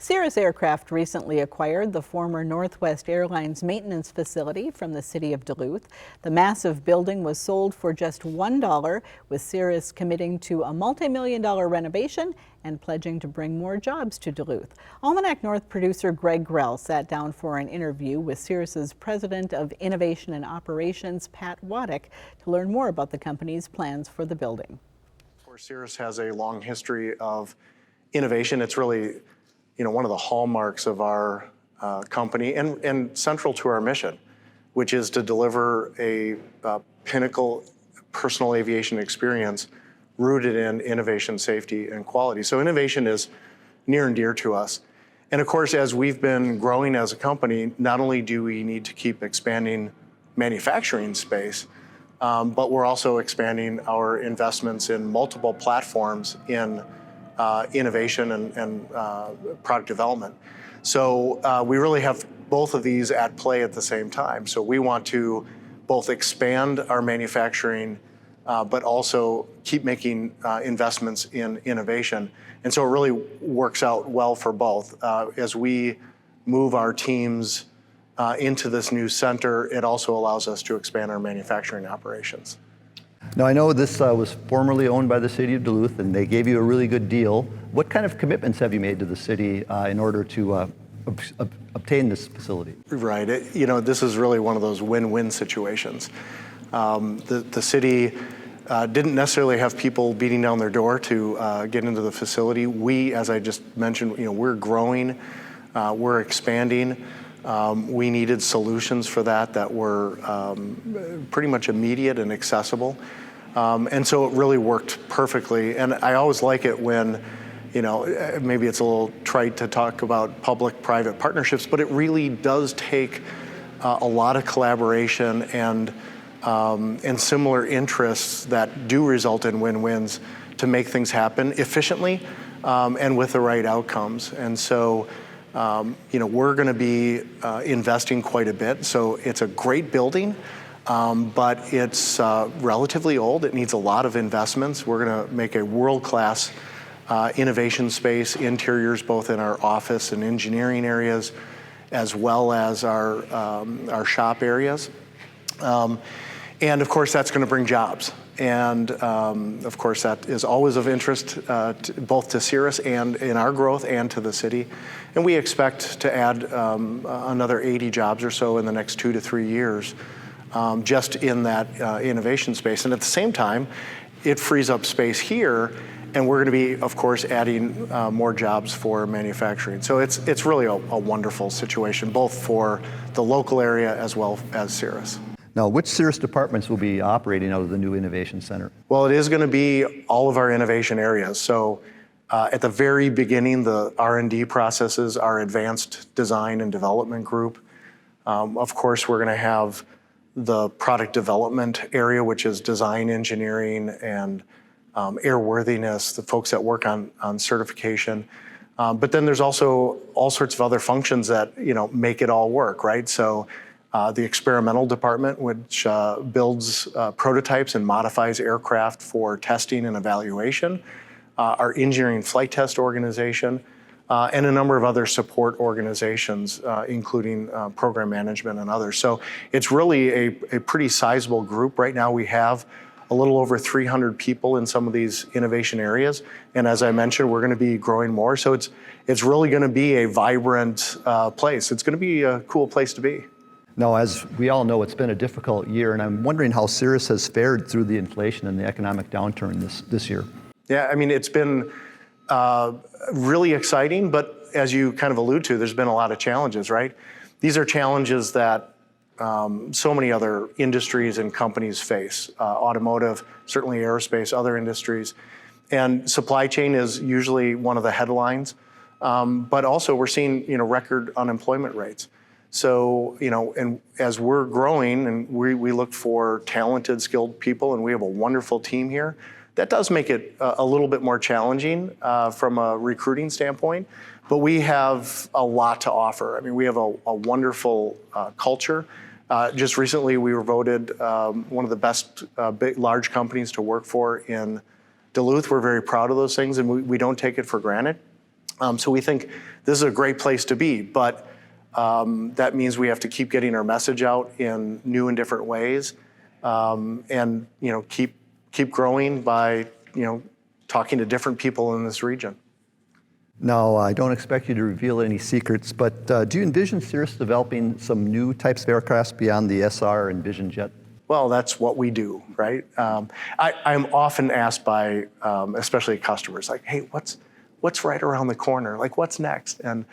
Cirrus Aircraft recently acquired the former Northwest Airlines maintenance facility from the city of Duluth. The massive building was sold for just $1, with Cirrus committing to a multi-million-dollar renovation and pledging to bring more jobs to Duluth. Almanac North producer Greg Grell sat down for an interview with Cirrus's President of Innovation and Operations, Pat Waddick, to learn more about the company's plans for the building. Of course, Cirrus has a long history of innovation. It's really one of the hallmarks of our company and central to our mission, which is to deliver a pinnacle personal aviation experience rooted in innovation, safety, and quality. So innovation is near and dear to us. And of course, as we've been growing as a company, not only do we need to keep expanding manufacturing space, but we're also expanding our investments in multiple platforms in innovation and product development. So we really have both of these at play at the same time. So we want to both expand our manufacturing, but also keep making investments in innovation. And so it really works out well for both. As we move our teams into this new center, it also allows us to expand our manufacturing operations. Now, I know this was formerly owned by the city of Duluth, and they gave you a really good deal. What kind of commitments have you made to the city in order to obtain this facility? Right. This is really one of those win-win situations. The city didn't necessarily have people beating down their door to get into the facility. We, as I just mentioned, we're growing, we're expanding. We needed solutions for that were pretty much immediate and accessible. And so it really worked perfectly. And I always like it when, maybe it's a little trite to talk about public-private partnerships, but it really does take a lot of collaboration and similar interests that do result in win-wins to make things happen efficiently and with the right outcomes. And so we're going to be investing quite a bit. So it's a great building, but it's relatively old. It needs a lot of investments. We're going to make a world-class innovation space, interiors both in our office and engineering areas, as well as our shop areas. And of course, that's going to bring jobs. And of course, that is always of interest both to Cirrus and in our growth and to the city. And we expect to add another 80 jobs or so in the next 2 to 3 years just in that innovation space. And at the same time, it frees up space here, and we're going to be, of course, adding more jobs for manufacturing. So it's really a wonderful situation, both for the local area as well as Cirrus. Now, which Cirrus departments will be operating out of the new Innovation Center? Well, it is going to be all of our innovation areas. So at the very beginning, the R&D processes, our advanced design and development group. Of course, we're going to have the product development area, which is design engineering and airworthiness, the folks that work on certification. But then there's also all sorts of other functions that make it all work, right? So the experimental department, which builds prototypes and modifies aircraft for testing and evaluation, our engineering flight test organization, and a number of other support organizations, including program management and others. So it's really a pretty sizable group. Right now we have a little over 300 people in some of these innovation areas. And as I mentioned, we're going to be growing more. So it's really going to be a vibrant place. It's going to be a cool place to be. Now, as we all know, it's been a difficult year, and I'm wondering how Cirrus has fared through the inflation and the economic downturn this year. Yeah, I mean, it's been really exciting, but as you kind of allude to, there's been a lot of challenges, right? These are challenges that so many other industries and companies face, automotive, certainly aerospace, other industries. And supply chain is usually one of the headlines, but also we're seeing record unemployment rates. So, and as we're growing and we look for talented, skilled people, and we have a wonderful team here, that does make it a little bit more challenging from a recruiting standpoint, but we have a lot to offer. I mean, we have a wonderful culture. Just recently, we were voted one of the best large companies to work for in Duluth. We're very proud of those things, and we don't take it for granted. So we think this is a great place to be, but that means we have to keep getting our message out in new and different ways, and keep growing by talking to different people in this region. Now, I don't expect you to reveal any secrets, but do you envision Cirrus developing some new types of aircraft beyond the SR and Vision Jet? Well, that's what we do, right? I'm often asked by, especially customers, like, "Hey, what's right around the corner? Like, what's next?" And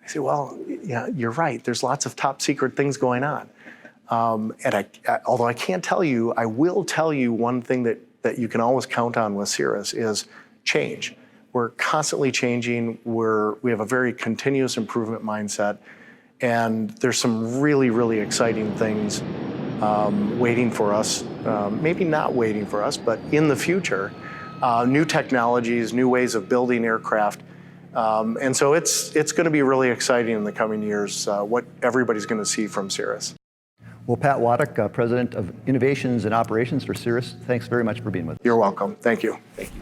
I say, "Well, yeah, you're right. There's lots of top secret things going on." And although I can't tell you, I will tell you one thing that you can always count on with Cirrus is change. We're constantly changing. We have a very continuous improvement mindset, and there's some really, really exciting things waiting for us. Maybe not waiting for us, but in the future, new technologies, new ways of building aircraft, and so it's going to be really exciting in the coming years. What everybody's going to see from Cirrus. Well, Pat Waddick, President of Innovations and Operations for Cirrus, thanks very much for being with us. You're welcome. Thank you. Thank you.